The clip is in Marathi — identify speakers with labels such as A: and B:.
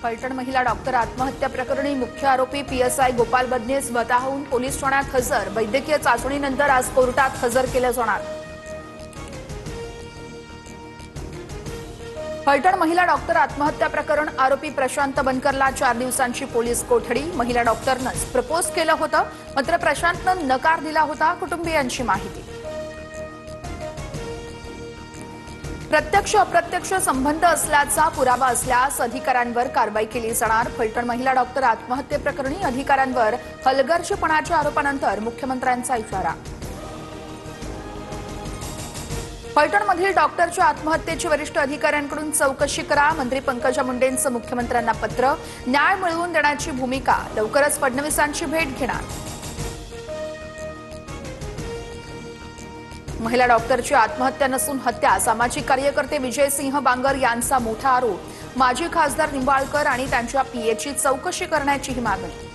A: फलटण महिला डॉक्टर आत्महत्या प्रकरणी मुख्य आरोपी पीएसआय गोपाल बदने स्वतःहून पोलीस ठाण्यात हजर। वैद्यकीय चाचणीनंतर आज कोर्टात हजर केले जाणार। फलटण महिला डॉक्टर आत्महत्या प्रकरण आरोपी प्रशांत बनकरला 4 दिवसांची पोलीस कोठडी। महिला डॉक्टरनंच प्रपोज केलं होतं, मात्र प्रशांतनं नकार दिला होता, कुटुंबियांची माहिती। प्रत्यक्ष अप्रत्यक्ष संबंध असल्याचा पुरावा असल्यास अधिकाऱ्यांवर कारवाई केली जाणार। फलटण महिला डॉक्टर आत्महत्येप्रकरणी अधिकाऱ्यांवर हलगर्जीपणाच्या आरोपानंतर मुख्यमंत्र्यांचा इशारा। फलटणमधील डॉक्टरच्या आत्महत्येची वरिष्ठ अधिकाऱ्यांकडून चौकशी करा। मंत्री पंकजा मुंडेंचं मुख्यमंत्र्यांना पत्र। न्याय मिळवून देण्याची भूमिका। लवकरच फडणवीसांची भेट घेणार। महिला डॉक्टरची आत्महत्या नसून हत्या। सामाजिक कार्यकर्ते विजयसिंह बांगर यांचा मोठा आरोप। माजी खासदार निंबाळकर आणि त्यांच्या पीएची चौकशी करण्याचीही मागणी।